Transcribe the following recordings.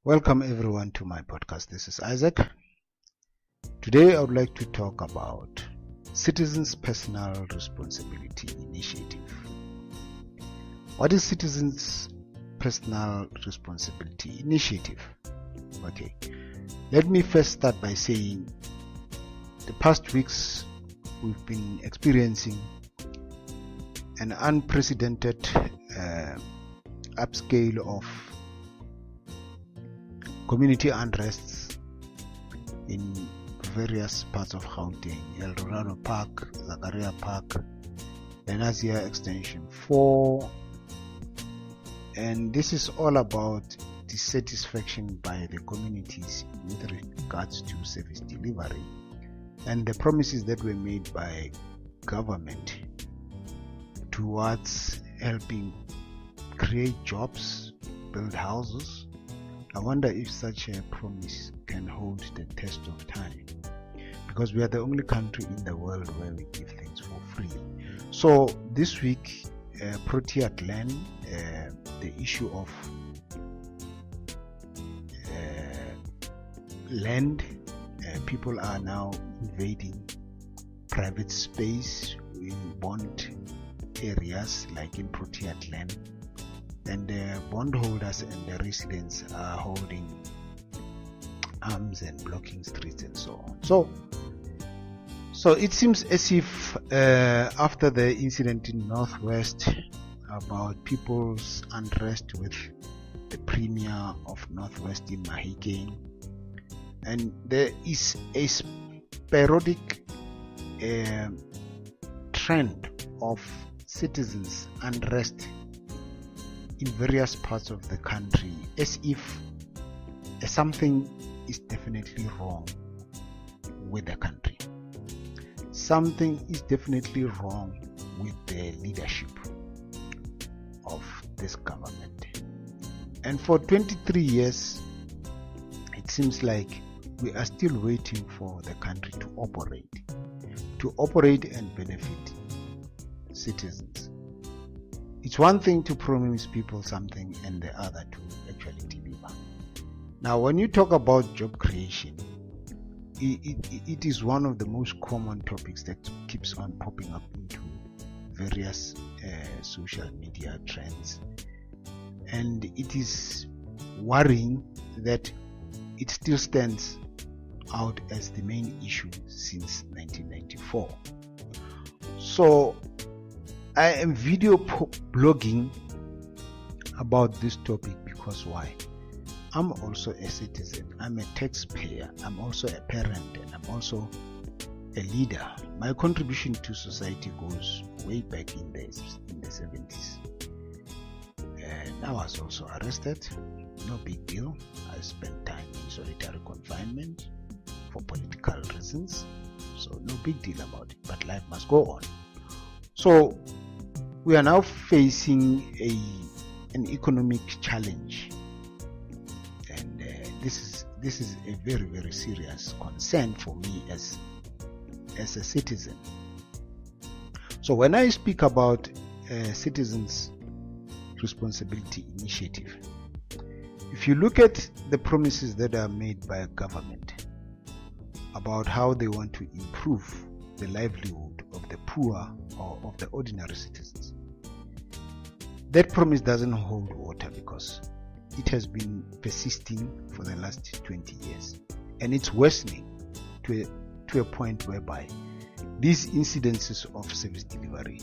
Welcome everyone to my podcast. This is Isaac. Today I would like to talk about Citizens' Personal Responsibility Initiative. What is Citizens' Personal Responsibility Initiative? Okay, let me first start by saying the past weeks we've been experiencing an unprecedented upscale of community unrests in various parts of Gauteng, El Dorado Park, Zakaria Park, Lenasia Extension 4, and this is all about dissatisfaction by the communities with regards to service delivery and the promises that were made by government towards helping create jobs, build houses. I wonder if such a promise can hold the test of time, because we are the only country in the world where we give things for free. So this week, Protea land, the issue of land, people are now invading private space in bond areas like in Protea land, and the bondholders and the residents are holding arms and blocking streets and so on. So it seems as if after the incident in Northwest about people's unrest with the Premier of Northwest in Mahikeng, and there is a sporadic trend of citizens' unrest in various parts of the country, as if something is definitely wrong with the country. Something is definitely wrong with the leadership of this government. And for 23 years, it seems like we are still waiting for the country to operate and benefit citizens. It's one thing to promise people something and the other to actually deliver. Now, when you talk about job creation, it is one of the most common topics that keeps on popping up into various social media trends. And it is worrying that it still stands out as the main issue since 1994. So I am video blogging about this topic because why? I'm also a citizen, I'm a taxpayer, I'm also a parent, and I'm also a leader. My contribution to society goes way back in the 70s. And I was also arrested, no big deal. I spent time in solitary confinement for political reasons, so no big deal about it, but life must go on. So we are now facing an economic challenge, and this is a very, very serious concern for me as a citizen. So when I speak about Citizens' Responsibility Initiative, if you look at the promises that are made by a government about how they want to improve the livelihood of the poor or of the ordinary citizens, that promise doesn't hold water, because it has been persisting for the last 20 years, and it's worsening to a point whereby these incidences of service delivery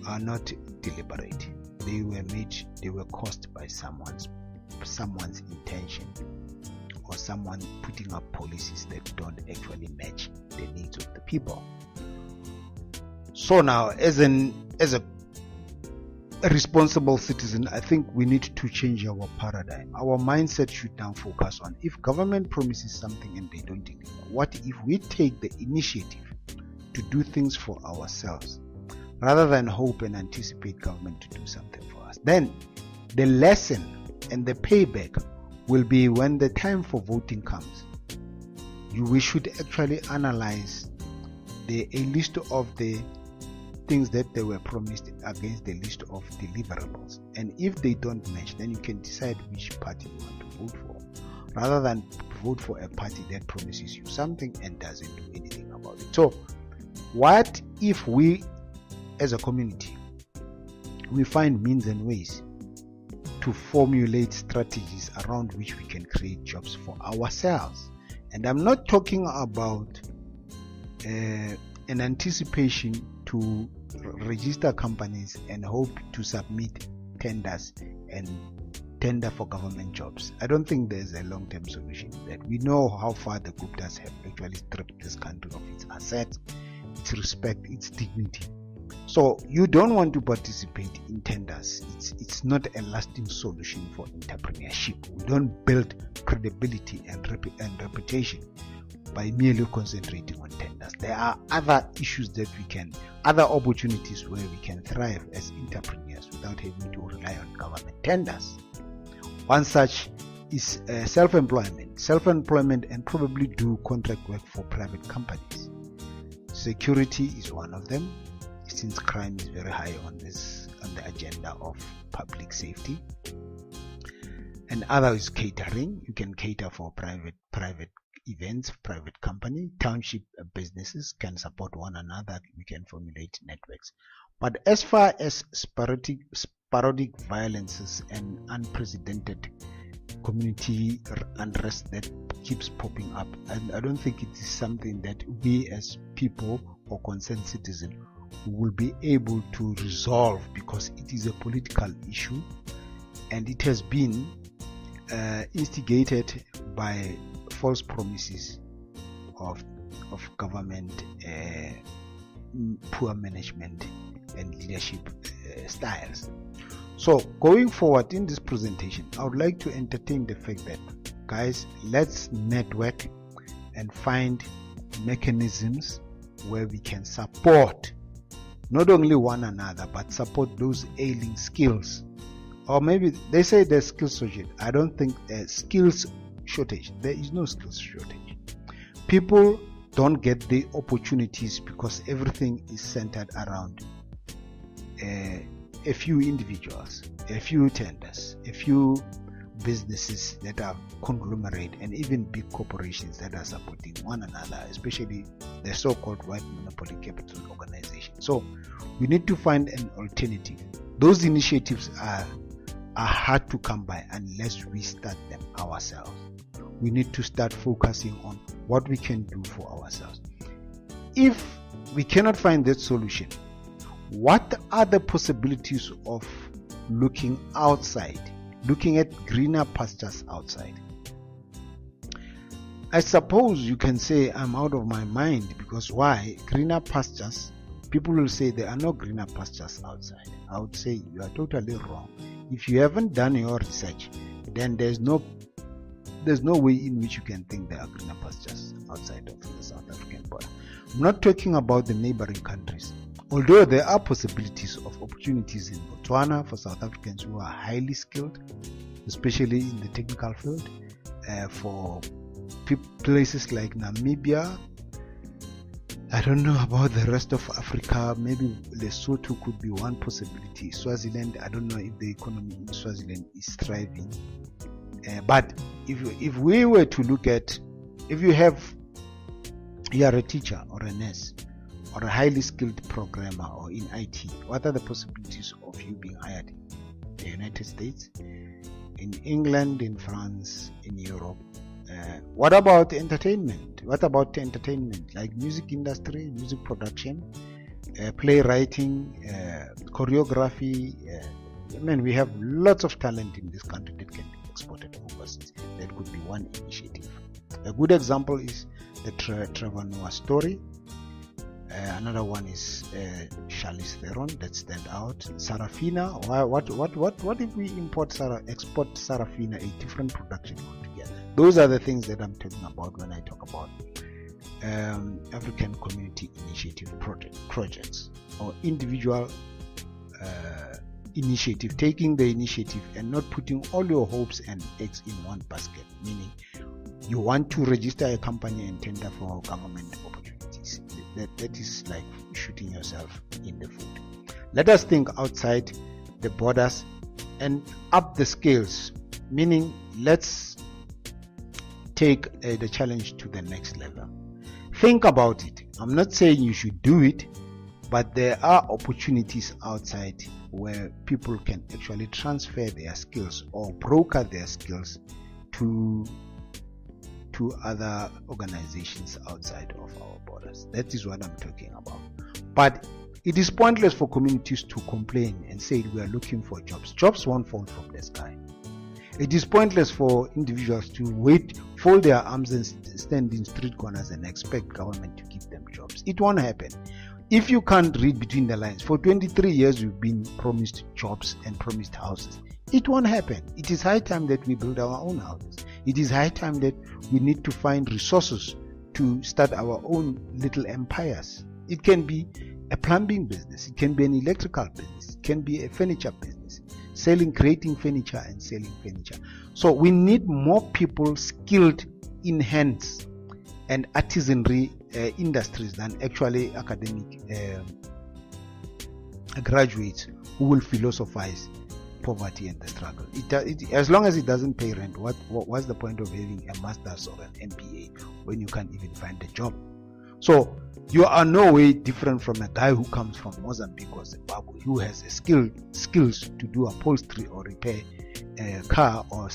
are not deliberate. They were caused by someone's intention, or someone putting up policies that don't actually match the needs of the people. So now, as a responsible citizen, I think we need to change our paradigm. Our mindset should now focus on, if government promises something and they don't deliver, what if we take the initiative to do things for ourselves rather than hope and anticipate government to do something for us? Then the lesson and the payback will be when the time for voting comes. We should actually analyze a list of the things that they were promised against the list of deliverables, and if they don't match, then you can decide which party you want to vote for, rather than vote for a party that promises you something and doesn't do anything about it. So what if we as a community, we find means and ways to formulate strategies around which we can create jobs for ourselves? And I'm not talking about an anticipation to register companies and hope to submit tenders and tender for government jobs. I don't think there's a long-term solution to that. We know how far the Guptas have actually stripped this country of its assets, its respect, its dignity. So you don't want to participate in tenders. It's not a lasting solution for entrepreneurship. We don't build credibility and reputation by merely concentrating on tenders. There are other issues that other opportunities where we can thrive as entrepreneurs without having to rely on government tenders. One such is self-employment, and probably do contract work for private companies. Security is one of them, since crime is very high on the agenda of public safety. And other is catering. You can cater for private events, private company. Township businesses can support one another. We can formulate networks. But as far as sporadic violences and unprecedented community unrest that keeps popping up, and I don't think it is something that we as people or concerned citizens will be able to resolve, because it is a political issue and it has been instigated by false promises of government, poor management and leadership styles. So going forward in this presentation, I would like to entertain the fact that, guys, let's network and find mechanisms where we can support not only one another, but support those ailing skills. Or maybe they say there's skills shortage. I don't think there's skills shortage. There is no skills shortage. People don't get the opportunities because everything is centered around a few individuals, a few tenders, a few businesses that are conglomerate, and even big corporations that are supporting one another, especially the so-called white monopoly capital organization. So we need to find an alternative. Those initiatives are hard to come by unless we start them ourselves. We need to start focusing on what we can do for ourselves. If we cannot find that solution, what are the possibilities of looking outside, looking at greener pastures outside? I suppose you can say I'm out of my mind, because why? Greener pastures, people will say there are no greener pastures outside. I would say you are totally wrong. If you haven't done your research, then there's no way in which you can think there are greener pastures outside of the South African border. I'm not talking about the neighboring countries. Although there are possibilities of opportunities in Botswana for South Africans who are highly skilled, especially in the technical field, for places like Namibia. I don't know about the rest of Africa. Maybe Lesotho could be one possibility. Swaziland, I don't know if the economy in Swaziland is thriving. But if we were to look at, if you are a teacher or a nurse or a highly skilled programmer or in IT, what are the possibilities of you being hired in the United States, in England, in France, in Europe? What about entertainment? What about entertainment, like music industry, music production, playwriting, choreography? We have lots of talent in this country that can be exported overseas. That could be one initiative. A good example is the Trevor Noah story. Another one is Charlize Theron that stand out. Sarafina. What if we export Sarafina, a different production altogether? Those are the things that I'm talking about when I talk about African community initiative projects or individual initiative, taking the initiative and not putting all your hopes and eggs in one basket, meaning you want to register a company and tender for government opportunities. That is like shooting yourself in the foot. Let us think outside the borders and up the scales Meaning, let's take the challenge to the next level. Think about it. I'm not saying you should do it, but there are opportunities outside where people can actually transfer their skills or broker their skills to other organizations outside of our borders. That is what I'm talking about. But it is pointless for communities to complain and say we are looking for jobs. Jobs won't fall from the sky. It is pointless for individuals to fold their arms and stand in street corners and expect government to give them jobs. It won't happen. If you can't read between the lines, for 23 years we've been promised jobs and promised houses. It won't happen. It is high time that we build our own houses. It is high time that we need to find resources to start our own little empires. It can be a plumbing business. It can be an electrical business. It can be a furniture business. Creating furniture and selling furniture. So we need more people skilled in hands and artisanry industries than actually academic graduates who will philosophize poverty and the struggle. As long as it doesn't pay rent, what's the point of having a master's or an MBA when you can't even find a job? So you are no way different from a guy who comes from Mozambique or Zimbabwe who has skills to do upholstery or repair a car or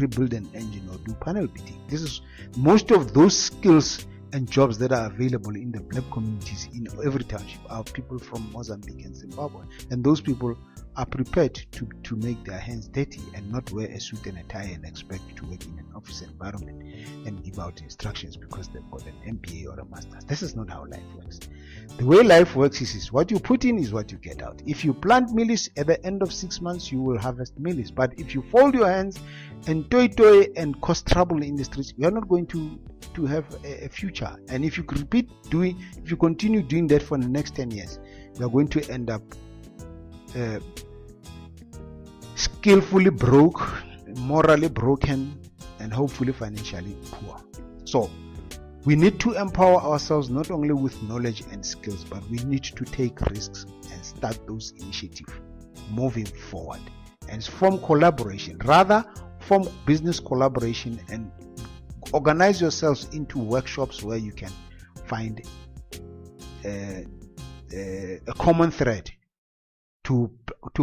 rebuild an engine or do panel beating. This is most of those skills and jobs that are available in the black communities in every township are people from Mozambique and Zimbabwe, and those people are prepared to make their hands dirty and not wear a suit and a tie and expect to work in an office environment and give out instructions because they've got an MBA or a master's. This is not how life works. The way life works is what you put in is what you get out. If you plant mealies, at the end of 6 months you will harvest mealies. But if you fold your hands and toy and cause trouble in the streets, you are not going to have a future. And if you continue doing that for the next 10 years, you are going to end up skillfully broke, morally broken, and hopefully financially poor. So we need to empower ourselves not only with knowledge and skills, but we need to take risks and start those initiatives moving forward and form collaboration. Rather, form business collaboration and organize yourselves into workshops where you can find a common thread to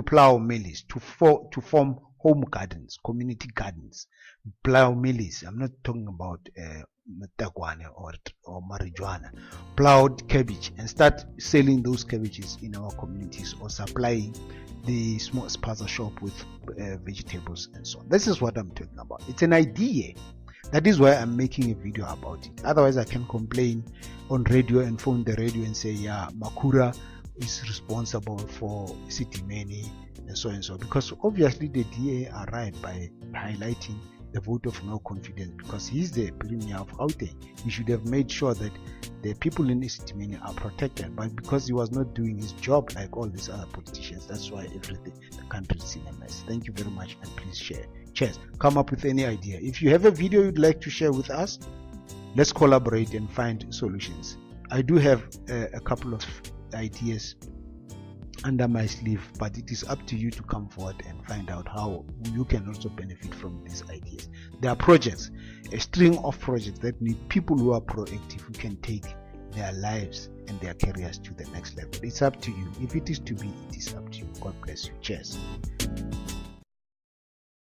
plow mealies, to form home gardens, community gardens, plow mealies. I'm not talking about taguane or marijuana. Plowed cabbage and start selling those cabbages in our communities or supplying the small spaza shop with vegetables and so on. This is what I'm talking about. It's an idea. That is why I'm making a video about it. Otherwise, I can complain on radio and phone the radio and say, yeah, Makura is responsible for City Many and so, because obviously the DA are right by highlighting the vote of no confidence, because he's the premier of Gauteng. He should have made sure that the people in City Many are protected, but because he was not doing his job like all these other politicians, that's why the country is in a mess. Thank you very much, and please share. Cheers. Come up with any idea. If you have a video you'd like to share with us, let's collaborate and find solutions. I do have a couple of ideas under my sleeve, but it is up to you to come forward and find out how you can also benefit from these ideas. There are projects, a string of projects that need people who are proactive, who can take their lives and their careers to the next level. It's up to you. If it is to be, it is up to you. God bless you. Cheers.